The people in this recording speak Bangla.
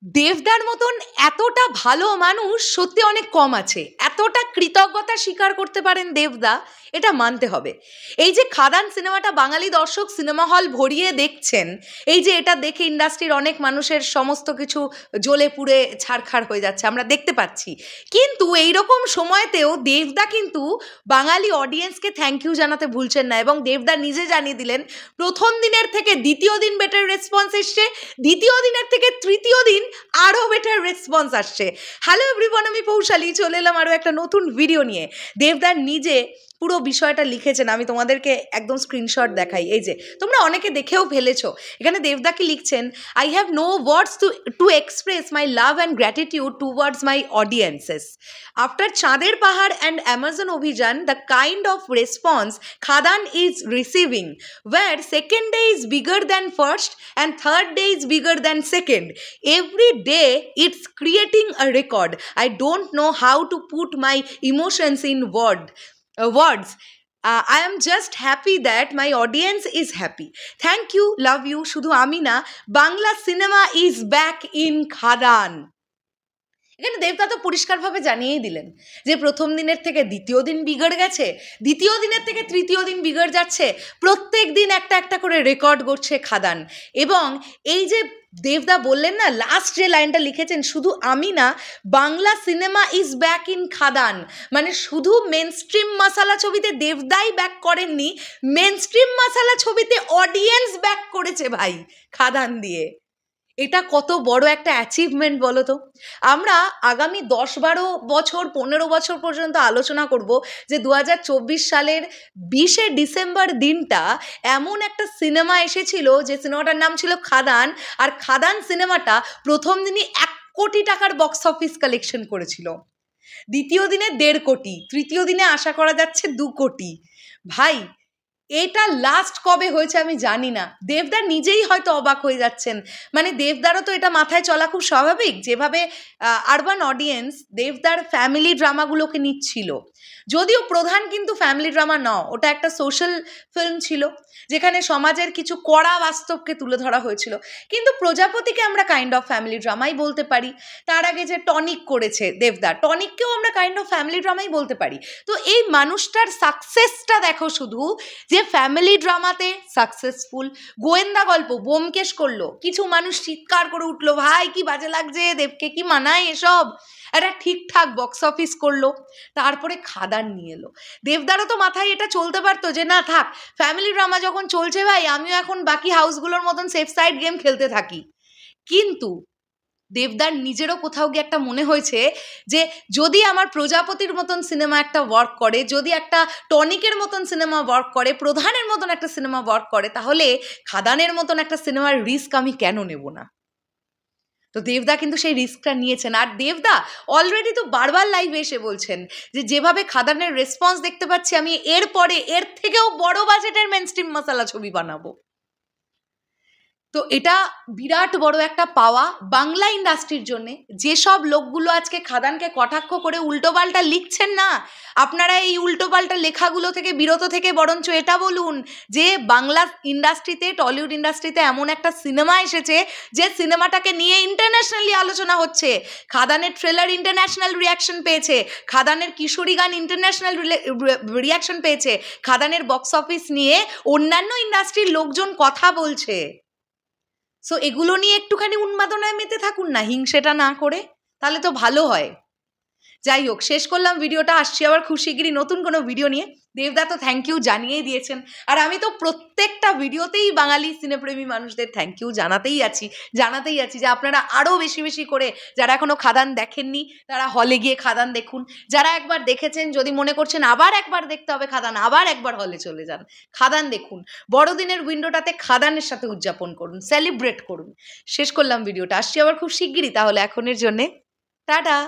দেবদার মতন এতটা ভালো মানুষ সত্যি অনেক কম আছে। এতটা কৃতজ্ঞতা স্বীকার করতে পারেন দেবদা, এটা মানতে হবে। এই যে খাদান সিনেমাটা বাঙালি দর্শক সিনেমা হল ভরিয়ে দেখছেন, এই যে এটা দেখে ইন্ডাস্ট্রির অনেক মানুষের সমস্ত কিছু জ্বলে পুড়ে ছারখার হয়ে যাচ্ছে আমরা দেখতে পাচ্ছি, কিন্তু এইরকম সময়তেও দেবদা কিন্তু বাঙালি অডিয়েন্সকে থ্যাংক ইউ জানাতে ভুলছেন না। এবং দেবদা নিজে জানিয়ে দিলেন প্রথম দিনের থেকে দ্বিতীয় দিন বেটার রেসপন্স এসছে, দ্বিতীয় দিনের থেকে তৃতীয় দিন আরও বেটার রেসপন্স আসছে। হ্যালো এভরিওয়ান, আমি পৌশালী চলে এলাম আরও একটা নতুন ভিডিও নিয়ে। দেবদার নিজে পুরো বিষয়টা লিখেছেন, আমি তোমাদেরকে একদম স্ক্রিনশট দেখাই। এই যে তোমরা অনেকে দেখেও ফেলেছো, এখানে দেবদা কি লিখছেন, I have no words to express my love and gratitude towards my audiences after Chander Pahar and Amazon Obhijaan, the kind of response Khadaan is receiving, where second day is bigger than first and third day is bigger than second. Every day it's creating a record. I don't know how to put my emotions in words. I am just happy that my audience is happy. Thank you, love you. শুধু আমি না, Bangla cinema is back in খাদান। এখানে দেবদা তো পরিষ্কারভাবে জানিয়েই দিলেন যে প্রথম দিনের থেকে দ্বিতীয় দিন বিগড় গেছে, দ্বিতীয় দিনের থেকে তৃতীয় দিন বিগড় যাচ্ছে, প্রত্যেক দিন একটা একটা করে রেকর্ড করছে খাদান। এবং এই যে দেবদা বললেন না, লাস্ট যে লাইনটা লিখেছেন, শুধু আমি না, Bangla cinema is back in Khadaan, মানে শুধু মেন স্ট্রিম মাসালা ছবিতে দেবদাই ব্যাক করেননি, মেন স্ট্রিম মাসালা ছবিতে অডিয়েন্স ব্যাক করেছে ভাই খাদান দিয়ে। এটা কত বড় একটা অ্যাচিভমেন্ট বলো তো। আমরা আগামী 10-12 বছর 15 বছর পর্যন্ত আলোচনা করব যে 2024 সালের 20শে ডিসেম্বর দিনটা এমন একটা সিনেমা এসেছিল যে সিনেমাটার নাম ছিল খাদান, আর খাদান সিনেমাটা প্রথম দিনই 1 কোটি টাকার বক্স অফিস কালেকশন করেছিল, দ্বিতীয় দিনে 1.5 কোটি, তৃতীয় দিনে আশা করা যাচ্ছে 2 কোটি। ভাই এটা লাস্ট কবে হয়েছে আমি জানি না, দেবদা নিজেই হয়তো অবাক হয়ে যাচ্ছেন। মানে দেবদারও তো এটা মাথায় চলা খুব স্বাভাবিক, যেভাবে আরবান অডিয়েন্স দেবদার ফ্যামিলি ড্রামাগুলোকে নিচ্ছিল, যদিও প্রধান কিন্তু ফ্যামিলি ড্রামা নয়, ওটা একটা সোশ্যাল ফিল্ম ছিল যেখানে সমাজের কিছু কড়া বাস্তবকে তুলে ধরা হয়েছিল, কিন্তু প্রজাপতিকে আমরা কাইন্ড অফ ফ্যামিলি ড্রামাই বলতে পারি। তার আগে যে টনিক করেছে দেবদা, টনিককেও আমরা কাইন্ড অফ ফ্যামিলি ড্রামাই বলতে পারি। তো এই মানুষটার সাকসেসটা দেখো, শুধু যে ফ্যামিলি ড্রামাতে সাকসেসফুল, গোয়েন্দা গল্প ব্যোমকেশ করলো, কিছু মানুষ চিৎকার করে উঠলো ভাই কি বাজে লাগছে, দেবকে কি মানায় এসব, একটা ঠিকঠাক বক্স অফিস করলো, তারপরে খাদান নিয়ে এলো। দেবদারও তো মাথায় এটা চলতে পারতো যে না থাক, ফ্যামিলি ড্রামা যখন চলছে ভাই, আমিও এখন বাকি হাউসগুলোর মতন সেফ সাইড গেম খেলতে থাকি। কিন্তু দেবদার নিজেরও কোথাও গিয়ে একটা মনে হয়েছে যে যদি আমার প্রজাপতির মতন সিনেমা একটা ওয়ার্ক করে, যদি একটা টনিকের মতন সিনেমা ওয়ার্ক করে, প্রধানের মতন একটা সিনেমা ওয়ার্ক করে, তাহলে খাদানের মতন একটা সিনেমার রিস্ক আমি কেন নেব না। তো দেবদা কিন্তু সেই রিস্কটা নিয়েছেন। আর দেবদা অলরেডি তো বারবার লাইভে এসে বলছেন যে যেভাবে খাদানের রেসপন্স দেখতে পাচ্ছি, আমি এরপরে এর থেকেও বড় বাজেটের মেইনস্ট্রিম মশালা ছবি বানাবো। তো এটা বিরাট বড় একটা পাওয়া বাংলা ইন্ডাস্ট্রির জন্যে। যেসব লোকগুলো আজকে খাদানকে কটাক্ষ করে উল্টোপাল্টা লিখছেন না, আপনারা এই উল্টোপাল্টা লেখাগুলো থেকে বিরত থেকে বরঞ্চ এটা বলুন যে বাংলা ইন্ডাস্ট্রিতে, টলিউড ইন্ডাস্ট্রিতে এমন একটা সিনেমা এসেছে যে সিনেমাটাকে নিয়ে ইন্টারন্যাশনালি আলোচনা হচ্ছে। খাদানের ট্রেলার ইন্টারন্যাশনাল রিয়াকশন পেয়েছে, খাদানের কিশোরী গান ইন্টারন্যাশনাল রিয়াকশন পেয়েছে, খাদানের বক্স অফিস নিয়ে অন্যান্য ইন্ডাস্ট্রির লোকজন কথা বলছে। সো এগুলো নিয়ে একটুখানি উন্মাদনায় মেতে থাকুন না, হিংসেটা না করে, তাহলে তো ভালো হয়। যাই হোক, শেষ করলাম ভিডিওটা, আসছি আবার খুব শিগগিরই নতুন কোনো ভিডিও নিয়ে। দেবদা তো থ্যাংক ইউ জানিয়েই দিয়েছেন, আর আমি তো প্রত্যেকটা ভিডিওতেই বাঙালি সিনেপ্রেমী মানুষদের থ্যাংক ইউ জানাতেই আছি যে আপনারা আরও বেশি বেশি করে, যারা এখনও খাদান দেখেননি তারা হলে গিয়ে খাদান দেখুন, যারা একবার দেখেছেন যদি মনে করছেন আবার একবার দেখতে হবে খাদান, আবার একবার হলে চলে যান, খাদান দেখুন, বড়দিনের উইন্ডোটাতে খাদানের সাথে উদযাপন করুন, সেলিব্রেট করুন। শেষ করলাম ভিডিওটা, আসছি আবার খুব শিগগিরই, তাহলে এখনের জন্যে টাটা।